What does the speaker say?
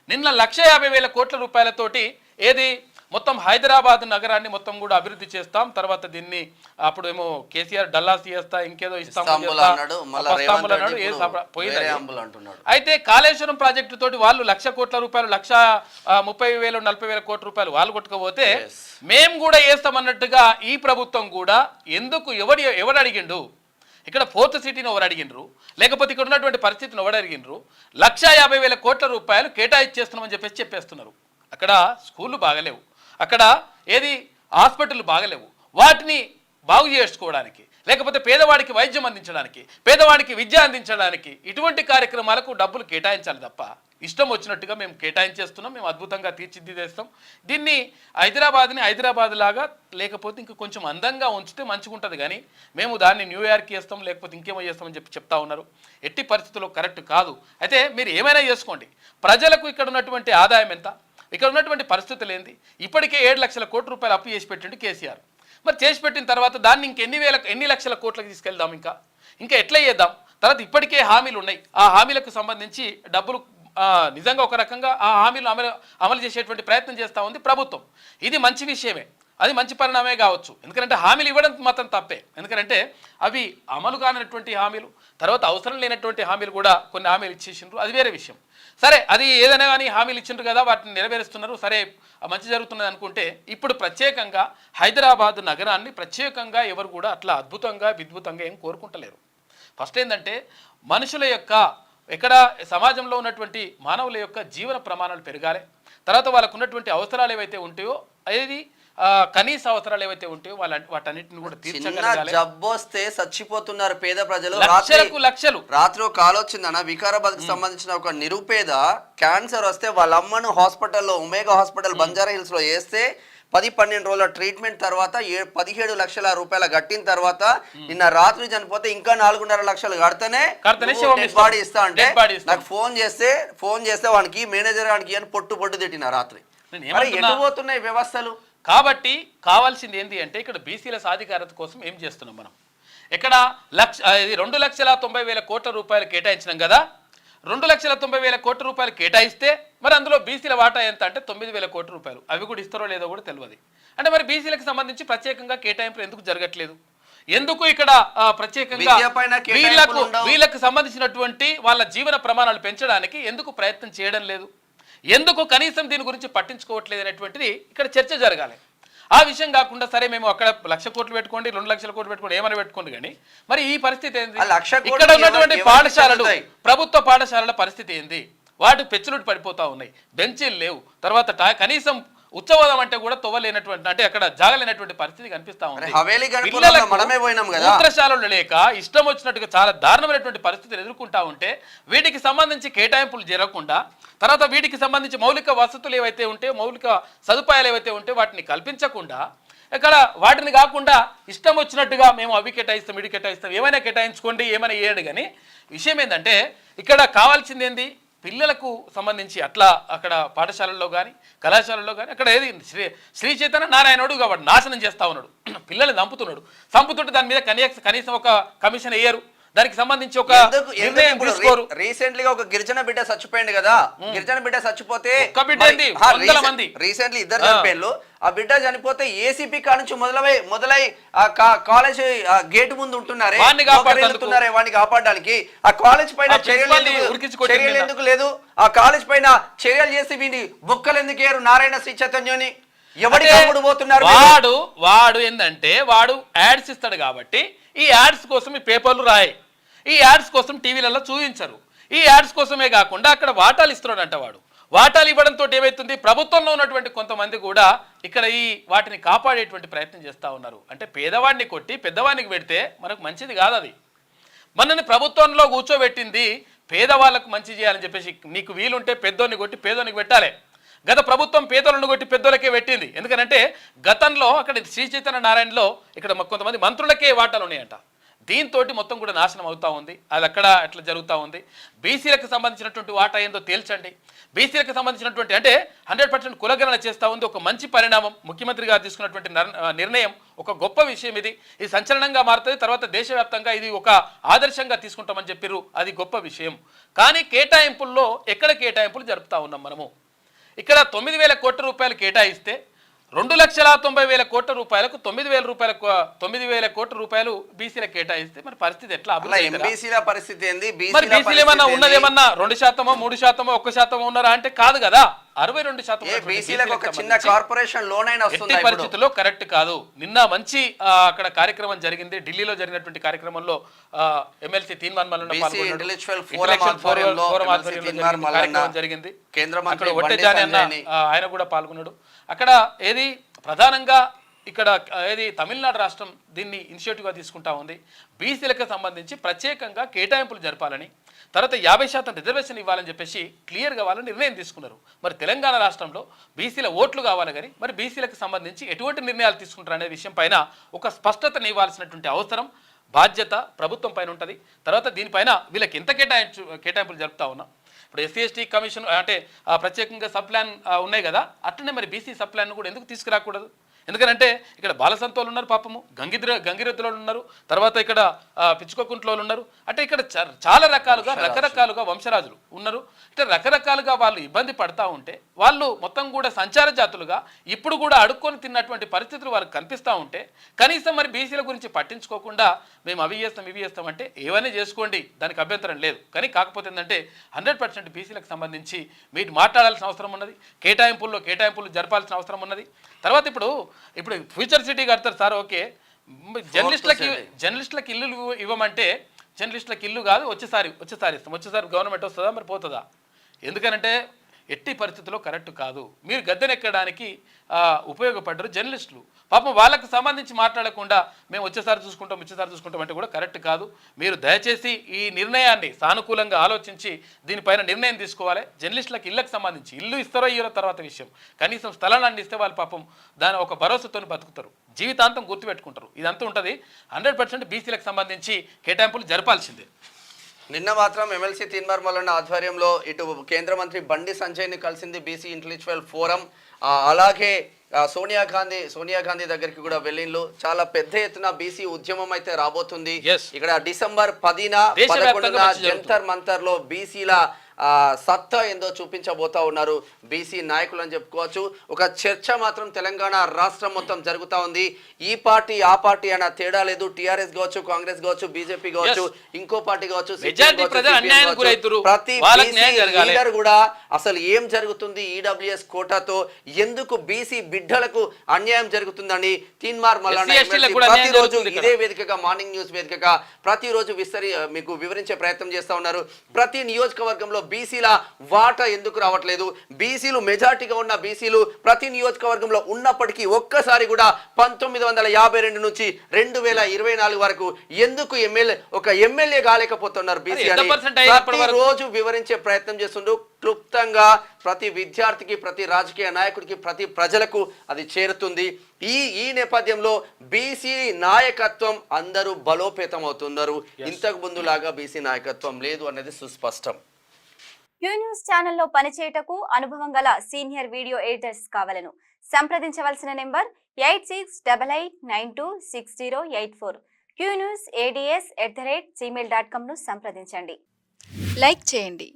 నిన్న 1,50,000 కోట్ల రూపాయలతోటి ఏది మొత్తం హైదరాబాద్ నగరాన్ని మొత్తం కూడా అభివృద్ధి చేస్తాం, తర్వాత దీన్ని అప్పుడేమో కేసీఆర్ డల్లాస్ చేస్తా ఇంకేదో ఇస్తాంబుల్ అన్నాడు అయితే కాళేశ్వరం ప్రాజెక్టు తోటి వాళ్ళు 1,00,000 కోట్ల రూపాయలు 1,30,000 40,000 కోట్ల రూపాయలు వాళ్ళు కొట్టుకపోతే మేము కూడా వేస్తామన్నట్టుగా ఈ ప్రభుత్వం కూడా ఎందుకు ఎవడు అడిగిండు? ఇక్కడ 4th సిటీని ఎవరు అడిగినరు, లేకపోతే ఇక్కడ ఉన్నటువంటి పరిస్థితిని ఎవరు అడిగినరు? 1,50,000 కోట్ల రూపాయలు కేటాయించేస్తున్నామని చెప్పేస్తున్నారు. అక్కడ స్కూళ్ళు బాగలేవు, అక్కడ ఏది హాస్పిటల్ బాగలేవు, వాటిని బాగు చేసుకోవడానికి, లేకపోతే పేదవాడికి వైద్యం అందించడానికి, పేదవాడికి విద్య అందించడానికి ఇటువంటి కార్యక్రమాలకు డబ్బులు కేటాయించాలి తప్ప ఇష్టం వచ్చినట్టుగా మేము కేటాయించేస్తున్నాం, మేము అద్భుతంగా తీర్చిదిద్దేస్తాం, దీన్ని హైదరాబాద్ని హైదరాబాద్ లాగా లేకపోతే ఇంకా కొంచెం అందంగా ఉంచితే మంచిగా ఉంటుంది, కానీ మేము దాన్ని న్యూయార్క్ చేస్తాం లేకపోతే ఇంకేమో చేస్తామని చెప్తా ఉన్నారు. ఎట్టి పరిస్థితుల్లో కరెక్ట్ కాదు. అయితే మీరు ఏమైనా చేసుకోండి, ప్రజలకు ఇక్కడ ఉన్నటువంటి ఆదాయం ఎంత, ఇక్కడ ఉన్నటువంటి పరిస్థితులు ఏంది? ఇప్పటికే 7 లక్షల కోట్ల రూపాయలు అప్పు చేసి పెట్టిండు కేసీఆర్. మరి చేసి పెట్టిన తర్వాత దాన్ని ఎన్ని లక్షల కోట్లకు తీసుకెళ్దాం, ఇంకా ఎట్లా చేద్దాం? తర్వాత ఇప్పటికే హామీలు ఉన్నాయి, ఆ హామీలకు సంబంధించి డబ్బులు నిజంగా ఒక రకంగా ఆ హామీలు అమలు చేసేటువంటి ప్రయత్నం చేస్తూ ఉంది ప్రభుత్వం. ఇది మంచి విషయమే, అది మంచి పరిణామే కావచ్చు. ఎందుకంటే హామీలు ఇవ్వడం మాత్రం తప్పే, ఎందుకంటే అవి అమలు కానటువంటి హామీలు, తర్వాత అవసరం లేనటువంటి హామీలు కూడా కొన్ని హామీలు ఇచ్చేసిండ్రు, అది వేరే విషయం. సరే, అది ఏదైనా కానీ హామీలు ఇచ్చిండ్రు కదా, వాటిని నెరవేరుస్తున్నారు, సరే మంచి జరుగుతున్నది అనుకుంటే ఇప్పుడు ప్రత్యేకంగా హైదరాబాద్ నగరాన్ని ప్రత్యేకంగా ఎవరు కూడా అట్లా అద్భుతంగా విద్భుతంగా ఏం కోరుకుంటలేరు. ఫస్ట్ ఏంటంటే మనుషుల యొక్క ఎక్కడ సమాజంలో ఉన్నటువంటి మానవుల యొక్క జీవన ప్రమాణాలు పెరగాలి, తర్వాత వాళ్ళకు ఉన్నటువంటి అవసరాలు ఏవైతే ఉంటాయో అది కనీస అవసరాలు ఏవైతే ఉంటాయో వాటన్నిటిని కూడా తీర్చగలగాలి. జబ్బు వస్తే చచ్చిపోతున్నారు పేద ప్రజలు, లక్షలు. రాత్రి ఒక కాల్ వచ్చిందన్న, వికారాబాద్ కి సంబంధించిన ఒక నిరుపేద క్యాన్సర్ వస్తే వాళ్ళ అమ్మను హాస్పిటల్లో ఒమేగా హాస్పిటల్ బంజారా హిల్స్ లో వేస్తే 10-12 రోజుల ట్రీట్మెంట్ తర్వాత 17 లక్షల రూపాయలు కట్టిన తర్వాత నిన్న రాత్రి చనిపోతే ఇంకా 4.5 లక్షలు కడితేనే బాడీ ఇస్తా అంటే నాకు ఫోన్ చేస్తే వానికి మేనేజర్ వానికి అని పొట్టు తిట్టిన రాత్రి. ఎటుపోతున్నాయి వ్యవస్థలు? కాబట్టి కావాల్సింది ఏంటి అంటే ఇక్కడ బీసీల సాధికారత కోసం ఏం చేస్తున్నాం మనం? ఇక్కడ 2,90,000 కోట్ల రూపాయలు కేటాయించినాం కదా, 2,90,000 కోట్ల రూపాయలు కేటాయిస్తే మరి అందులో బీసీల వాటా ఎంత అంటే 9,000 కోట్ల రూపాయలు. అవి కూడా ఇస్తారో లేదో కూడా తెలియదు. అంటే మరి బీసీలకు సంబంధించి ప్రత్యేకంగా కేటాయింపులు ఎందుకు జరగట్లేదు? ఎందుకు ఇక్కడ ప్రత్యేకంగా వీళ్ళకు సంబంధించినటువంటి వాళ్ళ జీవన ప్రమాణాలు పెంచడానికి ఎందుకు ప్రయత్నం చేయడం లేదు? ఎందుకు కనీసం దీని గురించి పట్టించుకోవట్లేదు అనేటువంటిది ఇక్కడ చర్చ జరగాలి. ఆ విషయం కాకుండా సరే మేము అక్కడ 1,00,000 కోట్లు పెట్టుకోండి, 2 లక్షల కోట్లు పెట్టుకోండి, ఏమైనా పెట్టుకోండి, కానీ మరి ఈ పరిస్థితి ఏంది? ఇక్కడ ఉన్నటువంటి పాఠశాలలు, ప్రభుత్వ పాఠశాలల పరిస్థితి ఏంది? వాటి పెచ్చులుటి పడిపోతా ఉన్నాయి, బెంచీలు లేవు, తర్వాత కనీసం ఉత్సవం అంటే కూడా తొవ్వలేనటువంటి అంటే అక్కడ జాగలేనటువంటి పరిస్థితి కనిపిస్తా ఉంది. మూత్రశాలలు లేక ఇష్టం వచ్చినట్టుగా చాలా దారుణమైనటువంటి పరిస్థితులు ఎదుర్కొంటా ఉంటే వీటికి సంబంధించి కేటాయింపులు జరగకుండా, తర్వాత వీటికి సంబంధించి మౌలిక వసతులు ఏవైతే ఉంటే మౌలిక సదుపాయాలు ఏవైతే ఉంటే వాటిని కల్పించకుండా ఇక్కడ వాటిని కాకుండా ఇష్టం వచ్చినట్టుగా మేము అవి కేటాయిస్తాం ఇవి కేటాయిస్తాం ఏమైనా కేటాయించుకోండి ఏమైనా వేయండి. కానీ విషయం ఏంటంటే ఇక్కడ కావాల్సింది ఏంది? పిల్లలకు సంబంధించి అట్లా అక్కడ పాఠశాలల్లో కానీ కళాశాలల్లో కానీ అక్కడ ఏది శ్రీ చైతన్య నారాయణుడు కాబట్టి నాశనం చేస్తా ఉన్నాడు, పిల్లల్ని చంపుతుంటే దాని మీద కనీసం ఒక కమిషన్ వేయరు, దానికి సంబంధించి ఒక రీసెంట్లీ ఒక గిరిజన బిడ్డ చచ్చిపోయింది కదా, గిరిజన బిడ్డ చచ్చిపోతే రీసెంట్లీ 2 చనిపోయారు. ఆ బిడ్డ చనిపోతే ఏసీపీ కా నుంచి మొదలై కాలేజ్ గేట్ ముందు ఉంటున్నారే వాడిని కాపాడడానికి ఆ కాలేజ్ పైన చర్యలు ఎందుకు లేదు? ఆ కాలేజ్ పైన చర్యలు చేసి వీడిని బొక్కలు ఎందుకు వేయరు? నారాయణ శ్రీ చైతన్యని ఎవరికి పోతున్నారు? వాడు ఏంటంటే వాడు యాడ్స్ ఇస్తాడు కాబట్టి ఈ యాడ్స్ కోసం ఈ పేపర్లు రాయి, ఈ యాడ్స్ కోసం టీవీలలో చూపించరు, ఈ యాడ్స్ కోసమే కాకుండా అక్కడ వాటాలు ఇస్తున్నాడంట. వాడు వాటాలు ఇవ్వడంతో ఏమవుతుంది? ప్రభుత్వంలో ఉన్నటువంటి కొంతమంది కూడా ఇక్కడ ఈ వాటిని కాపాడేటువంటి ప్రయత్నం చేస్తూ ఉన్నారు. అంటే పేదవాడిని కొట్టి పెద్దవాడికి పెడితే మనకు మంచిది కాదు. అది మనని ప్రభుత్వంలో కూర్చోబెట్టింది పేదవాళ్ళకు మంచి చేయాలని చెప్పేసి, నీకు వీలుంటే పెద్దోని కొట్టి పేదోనికి పెట్టాలి. గత ప్రభుత్వం పేదలను కొట్టి పెద్దోళ్ళకే పెట్టింది. ఎందుకంటే గతంలో అక్కడ శ్రీ చైతన్య నారాయణలో ఇక్కడ కొంతమంది మంత్రులకే వాటాలు ఉన్నాయంట. దీంతో మొత్తం కూడా నాశనం అవుతా ఉంది. అది అక్కడ ఎట్లా జరుగుతూ ఉంది. బీసీలకు సంబంధించినటువంటి వాటా ఏందో తేల్చండి. బీసీలకు సంబంధించినటువంటి అంటే 100% కులగణన చేస్తూ ఉంది. ఒక మంచి పరిణామం, ముఖ్యమంత్రి గారు తీసుకున్నటువంటి నిర్ణయం ఒక గొప్ప విషయం. ఇది సంచలనంగా మారుతుంది. తర్వాత దేశవ్యాప్తంగా ఇది ఒక ఆదర్శంగా తీసుకుంటామని చెప్పారు. అది గొప్ప విషయం. కానీ కేటాయింపుల్లో ఎక్కడ కేటాయింపులు జరుపుతా ఉన్నాం మనము. ఇక్కడ 9,000 కోట్ల రూపాయలు కేటాయిస్తే 2,90,000 కోట్ల రూపాయలకు 9,000 కోట్ల రూపాయలు బీసీలకు కేటాయిస్తే మరి పరిస్థితి ఎట్లా? ఎంబీసీల పరిస్థితి ఏంది? మరి బీసీలు ఏమన్నా ఉన్నదేమన్నా 2%, 3%, 1% ఉన్నారా అంటే కాదు కదా. 62% పరిస్థితుల్లో కరెక్ట్ కాదు. నిన్న మంచి అక్కడ కార్యక్రమం జరిగింది. ఢిల్లీలో జరిగినటువంటి కార్యక్రమంలో ఎమ్మెల్సీ తీన్మార్ మల్లన్న జరిగింది. అక్కడ ఒట్టెజాని అన్న ఆయన కూడా పాల్గొన్నాడు. అక్కడ ఏది ప్రధానంగా ఇక్కడ ఏది తమిళనాడు రాష్ట్రం దీన్ని ఇనిషియేటివ్గా తీసుకుంటా ఉంది. బీసీలకు సంబంధించి ప్రత్యేకంగా కేటాయింపులు జరపాలని, తర్వాత 50% రిజర్వేషన్ ఇవ్వాలని చెప్పేసి క్లియర్గా వాళ్ళు నిర్ణయం తీసుకున్నారు. మరి తెలంగాణ రాష్ట్రంలో బీసీల ఓట్లు కావాలి కానీ మరి బీసీలకు సంబంధించి ఎటువంటి నిర్ణయాలు తీసుకుంటారు అనే విషయం పైన ఒక స్పష్టతను ఇవ్వాల్సినటువంటి అవసరం, బాధ్యత ప్రభుత్వం పైన ఉంటుంది. తర్వాత దీనిపైన వీళ్ళకి ఎంత కేటాయింపులు జరుపుతా ఉన్నాం. ఇప్పుడు ఎస్సీ ఎస్టీ కమిషన్ అంటే ప్రత్యేకంగా సబ్ ప్లాన్ ఉన్నాయి కదా, అట్లనే మరి బీసీ సబ్ ప్లాన్ కూడా ఎందుకు తీసుకురాకూడదు? ఎందుకంటే ఇక్కడ బాలసంతోలు ఉన్నారు, పాపము గంగిరెద్దులో ఉన్నారు, తర్వాత ఇక్కడ పిచ్చుకోకుంట్లో ఉన్నారు. అంటే ఇక్కడ చాలా రకరకాలుగా వంశరాజులు ఉన్నారు. అంటే రకరకాలుగా వాళ్ళు ఇబ్బంది పడతా ఉంటే వాళ్ళు మొత్తం కూడా సంచార జాతులుగా ఇప్పుడు కూడా అడుక్కొని తిన్నటువంటి పరిస్థితులు వాళ్ళకి కనిపిస్తూ ఉంటే కనీసం మరి బీసీల గురించి పట్టించుకోకుండా మేము అవి చేస్తాం ఇవి చేస్తాం అంటే ఏవన్నీ చేసుకోండి, దానికి అభ్యంతరం లేదు. కానీ కాకపోతే ఏంటంటే 100% బీసీలకు సంబంధించి మీరు మాట్లాడాల్సిన అవసరం ఉన్నది. కేటాయింపులు జరపాల్సిన అవసరం ఉన్నది. తర్వాత ఇప్పుడు ఫ్యూచర్ సిటీ కడతారు సార్, ఓకే. జర్నలిస్టులకు ఇల్లు ఇవ్వమంటే జర్నలిస్టులకు ఇల్లు కాదు, వచ్చేసారి ఇస్తాం. వచ్చేసారి గవర్నమెంట్ వస్తుందా మరి పోతుందా? ఎందుకనంటే ఎట్టి పరిస్థితుల్లో కరెక్ట్ కాదు. మీరు గద్దెనెక్కడానికి ఉపయోగపడ్డారు జర్నలిస్టులు. పాపం వాళ్ళకు సంబంధించి మాట్లాడకుండా మేము వచ్చేసారి చూసుకుంటాం అంటే కూడా కరెక్ట్ కాదు. మీరు దయచేసి ఈ నిర్ణయాన్ని సానుకూలంగా ఆలోచించి దీనిపైన నిర్ణయం తీసుకోవాలి. జర్నలిస్టులకు ఇళ్ళకి సంబంధించి ఇల్లు ఇస్తారో ఇయ్యరో తర్వాత విషయం, కనీసం స్థలాన్ని ఇస్తే వాళ్ళు పాపం దాని ఒక భరోసాతో బతుకుతారు, జీవితాంతం గుర్తుపెట్టుకుంటారు. ఇదంతా ఉంటుంది. 100% బీసీలకు సంబంధించి కేటాయింపులు జరపాల్సిందే. నిన్న మాత్రం ఎమ్మెల్సీ తీన్మార్ మల్లన్న ఆధ్వర్యంలో ఇటు కేంద్ర మంత్రి బండి సంజయ్ని కలిసింది బీసీ ఇంటెలెక్చువల్ ఫోరం. అలాగే సోనియా గాంధీ దగ్గరికి కూడా వెళ్ళిండ్లు. చాలా పెద్ద ఎత్తున బీసీ ఉద్యమం అయితే రాబోతుంది. ఇక్కడ డిసెంబర్ 10న 11న జంతర్ మంతర్ లో బీసీల సత్తా ఏందో చూపించబోతా ఉన్నారు బీసీ నాయకులు అని చెప్పుకోవచ్చు. ఒక చర్చ మాత్రం తెలంగాణ రాష్ట్రం మొత్తం జరుగుతూ ఉంది. ఈ పార్టీ ఆ పార్టీ అన్న తేడా లేదు. టీఆర్ఎస్ కావచ్చు, కాంగ్రెస్ కావచ్చు, బీజేపీ కావచ్చు, ఇంకో పార్టీ కావచ్చు, ప్రతి లీడర్ కూడా అసలు ఏం జరుగుతుంది ఈడబ్ల్యూఎస్ కోటాతో, ఎందుకు బీసీ బిడ్డలకు అన్యాయం జరుగుతుందని తీన్మార్ మల్లన్న ప్రతిరోజు ఇదే వేదికగా మార్నింగ్ న్యూస్ వేదికగా ప్రతిరోజు మీకు వివరించే ప్రయత్నం చేస్తా ఉన్నారు. ప్రతి నియోజకవర్గంలో బీసీల వాటా ఎందుకు రావట్లేదు, బీసీలు మెజార్టీగా ఉన్న బీసీలు ప్రతి నియోజకవర్గంలో ఉన్నప్పటికీ ఒక్కసారి కూడా 1952 నుంచి 2024 వరకు ఎందుకు ఒక ఎమ్మెల్యే కాలేకపోతున్నారు బీసీ అని ప్రతిరోజు వివరించే ప్రయత్నం చేస్తుండ్రు. క్లుప్తంగా ప్రతి విద్యార్థికి, ప్రతి రాజకీయ నాయకుడికి, ప్రతి ప్రజలకు అది చేరుతుంది. ఈ నేపథ్యంలో బీసీ నాయకత్వం అందరూ బలోపేతం అవుతున్నారు. ఇంతకు ముందులాగా బీసీ నాయకత్వం లేదు అనేది సుస్పష్టం. క్యూ న్యూస్ ఛానల్లో పనిచేయటకు అనుభవం గల సీనియర్ వీడియో ఎడిటర్స్ కావాలను సంప్రదించవలసిన నెంబర్ 8688926084. qnewsads@gmail.com ను సంప్రదించండి. లైక్ చేయండి.